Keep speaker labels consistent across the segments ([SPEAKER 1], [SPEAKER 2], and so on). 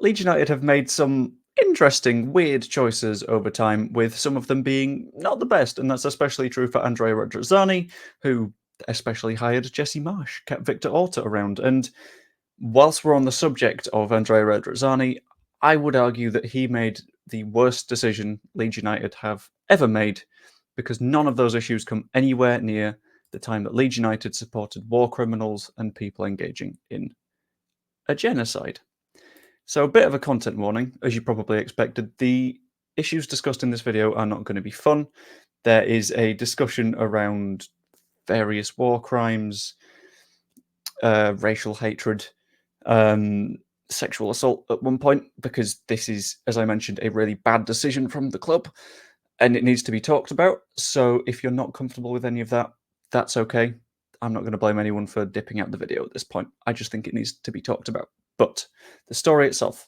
[SPEAKER 1] Leeds United have made some interesting, weird choices over time, with some of them being not the best, and that's especially true for Andrea Radrizzani, who especially hired Jesse Marsh, kept Victor Orta around. And whilst we're on the subject of Andrea Radrizzani, I would argue that he made the worst decision Leeds United have ever made, because none of those issues come anywhere near the time that Leeds United supported war criminals and people engaging in a genocide. So a bit of a content warning, as you probably expected. The issues discussed in this video are not going to be fun. There is a discussion around various war crimes, racial hatred, sexual assault at one point, because this is, as I mentioned, a really bad decision from the club, and it needs to be talked about. So if you're not comfortable with any of that, that's okay. I'm not going to blame anyone for dipping out the video at this point. I just think it needs to be talked about. But the story itself.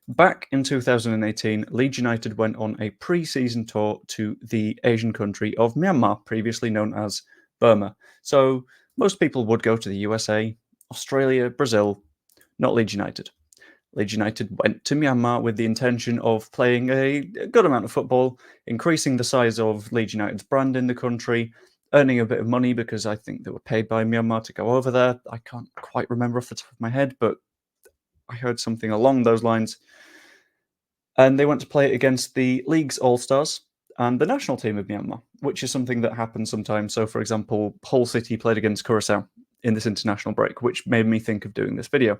[SPEAKER 1] Back in 2018, Leeds United went on a pre-season tour to the Asian country of Myanmar, previously known as Burma. So most people would go to the USA, Australia, Brazil, not Leeds United. Leeds United went to Myanmar with the intention of playing a good amount of football, increasing the size of Leeds United's brand in the country, earning a bit of money because I think they were paid by Myanmar to go over there. I can't quite remember off the top of my head, but I heard something along those lines. And they went to play it against the league's All-Stars and the national team of Myanmar, which is something that happens sometimes. So, for example, Hull City played against Curaçao in this international break, which made me think of doing this video.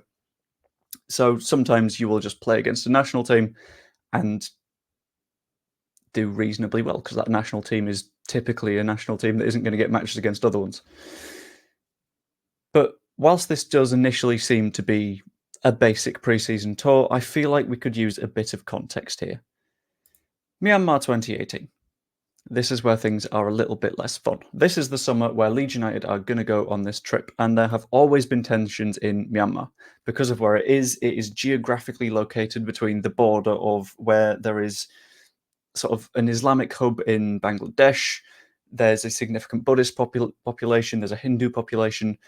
[SPEAKER 1] So sometimes you will just play against a national team and do reasonably well, because that national team is typically a national team that isn't going to get matches against other ones. But whilst this does initially seem to be a basic pre-season tour, I feel like we could use a bit of context here. Myanmar 2018. This is where things are a little bit less fun. This is the summer where Leeds United are going to go on this trip, and there have always been tensions in Myanmar. Because of where it is geographically located between the border of where there is sort of an Islamic hub in Bangladesh, there's a significant Buddhist population, there's a Hindu population,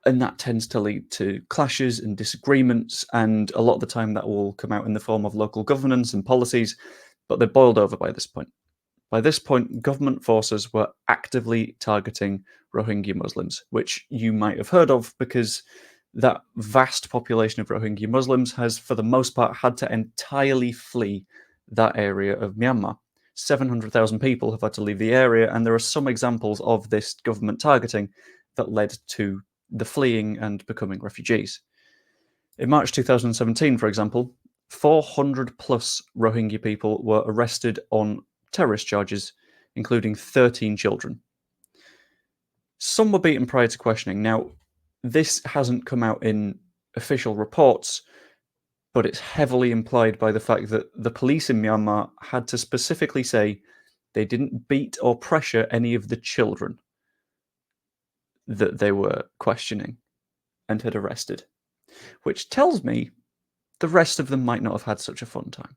[SPEAKER 1] and that tends to lead to clashes and disagreements, and a lot of the time that will come out in the form of local governance and policies, but they're boiled over by this point. By this point, government forces were actively targeting Rohingya Muslims, which you might have heard of because that vast population of Rohingya Muslims has, for the most part, had to entirely flee that area of Myanmar. 700,000 people have had to leave the area, and there are some examples of this government targeting that led to the fleeing and becoming refugees. In March 2017, for example, 400 plus Rohingya people were arrested on terrorist charges, including 13 children. Some were beaten prior to questioning. Now, this hasn't come out in official reports, but it's heavily implied by the fact that the police in Myanmar had to specifically say they didn't beat or pressure any of the children that they were questioning and had arrested, which tells me the rest of them might not have had such a fun time.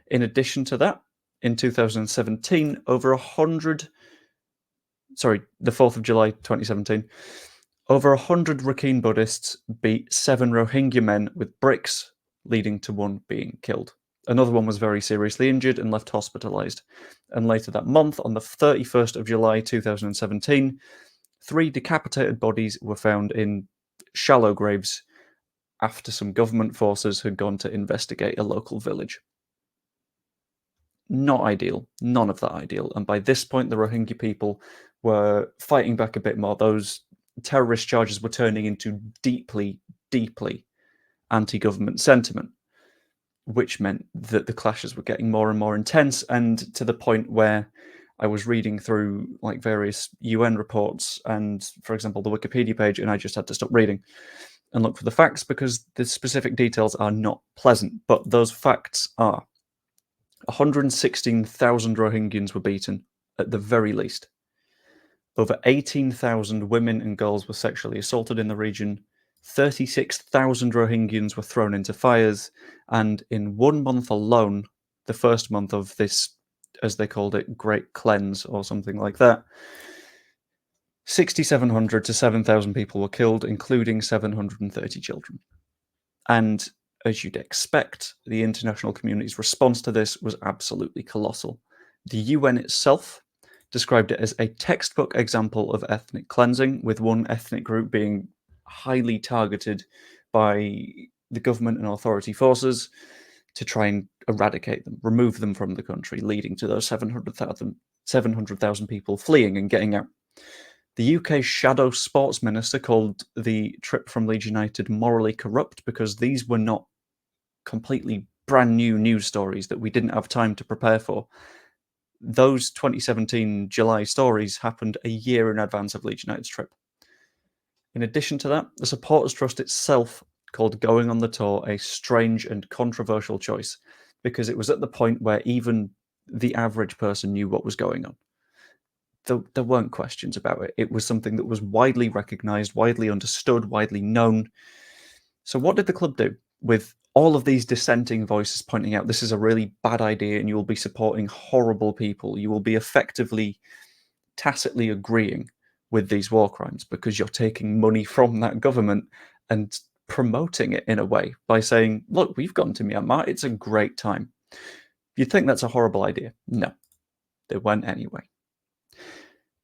[SPEAKER 1] In addition to that, in 2017, the 4th of July 2017, over 100 Rakhine Buddhists beat 7 Rohingya men with bricks, leading to one being killed. Another one was very seriously injured and left hospitalized. And later that month, on the 31st of July 2017, 3 decapitated bodies were found in shallow graves after some government forces had gone to investigate a local village. Not ideal, none of that ideal. And by this point, the Rohingya people were fighting back a bit more. Those terrorist charges were turning into deeply, deeply anti-government sentiment, which meant that the clashes were getting more and more intense, and to the point where I was reading through like various UN reports and, for example, the Wikipedia page, and I just had to stop reading and look for the facts because the specific details are not pleasant. But those facts are 116,000 Rohingyans were beaten, at the very least. Over 18,000 women and girls were sexually assaulted in the region. 36,000 Rohingyans were thrown into fires. And in 1 month alone, the first month of this, as they called it, Great Cleanse or something like that, 6,700 to 7,000 people were killed, including 730 children. And As you'd expect, the international community's response to this was absolutely colossal. The UN itself described it as a textbook example of ethnic cleansing, with one ethnic group being highly targeted by the government and authority forces to try and eradicate them, remove them from the country, leading to those 700,000 people fleeing and getting out. The UK's shadow sports minister called the trip from Leeds United morally corrupt because these were not completely brand new news stories that we didn't have time to prepare for. Those 2017 July stories happened a year in advance of Leeds United's trip. In addition to that, the Supporters Trust itself called going on the tour a strange and controversial choice because it was at the point where even the average person knew what was going on. There weren't questions about it. It was something that was widely recognised, widely understood, widely known. So what did the club do with all of these dissenting voices pointing out this is a really bad idea and you will be supporting horrible people? You will be effectively tacitly agreeing with these war crimes because you're taking money from that government and promoting it in a way by saying, look, we've gone to Myanmar. It's a great time. You'd think that's a horrible idea. No, they went anyway.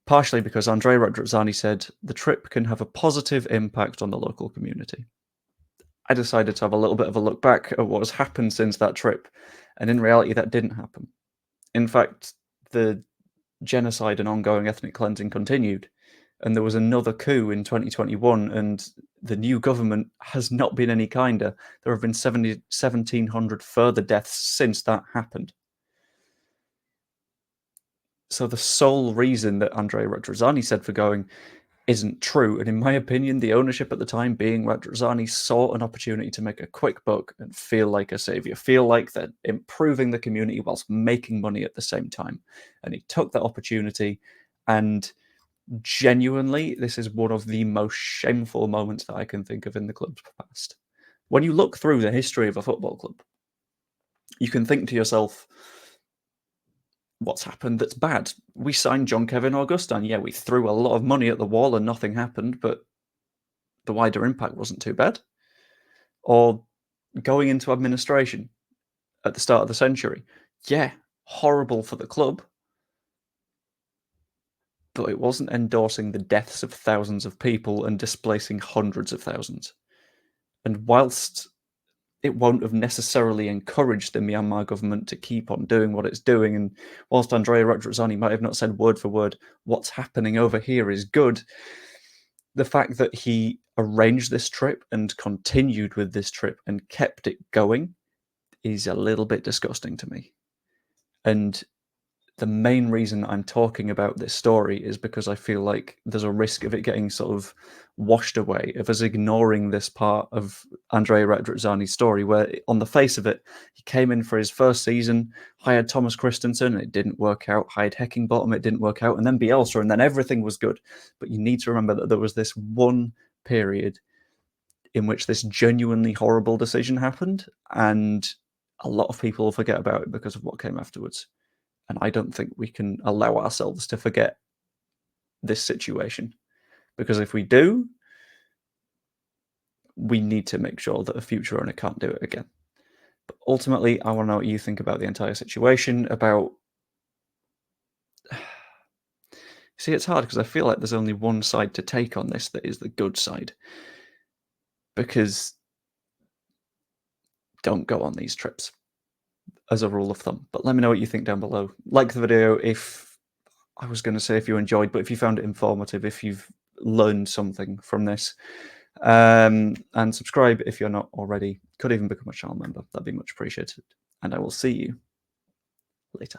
[SPEAKER 1] Partially because Andrea Radrizzani said the trip can have a positive impact on the local community. I decided to have a little bit of a look back at what has happened since that trip, and in reality, that didn't happen. In fact, the genocide and ongoing ethnic cleansing continued, and there was another coup in 2021, and the new government has not been any kinder. There have been 1,700 further deaths since that happened. So the sole reason that Andrea Radrizzani said for going isn't true. And in my opinion, the ownership at the time, being Radrizzani, saw an opportunity to make a quick buck and feel like a savior, feel like they're improving the community whilst making money at the same time. And he took that opportunity. And genuinely, this is one of the most shameful moments that I can think of in the club's past. When you look through the history of a football club, you can think to yourself, what's happened that's bad? We signed John Kevin Augustine. Yeah, we threw a lot of money at the wall and nothing happened, but the wider impact wasn't too bad. Or going into administration at the start of the century. Yeah, horrible for the club, but it wasn't endorsing the deaths of thousands of people and displacing hundreds of thousands. And whilst it won't have necessarily encouraged the Myanmar government to keep on doing what it's doing, and whilst Andrea Radrizzani might have not said word for word, what's happening over here is good, the fact that he arranged this trip and continued with this trip and kept it going is a little bit disgusting to me. And the main reason I'm talking about this story is because I feel like there's a risk of it getting sort of washed away, of us ignoring this part of Andrea Radrizzani's story, where on the face of it, he came in for his first season, hired Thomas Christensen, and it didn't work out, hired Heckingbottom, it didn't work out, and then Bielsa, and then everything was good. But you need to remember that there was this one period in which this genuinely horrible decision happened, and a lot of people forget about it because of what came afterwards. And I don't think we can allow ourselves to forget this situation. Because if we do, we need to make sure that a future owner can't do it again. But ultimately, I want to know what you think about the entire situation, about... See, it's hard because I feel like there's only one side to take on this that is the good side. Because don't go on these trips, as a rule of thumb. But let me know what you think down below. Like the video if... I was going to say if you enjoyed, but if you found it informative, if you've learned something from this. And subscribe if you're not already. Could even become a channel member. That'd be much appreciated. And I will see you later.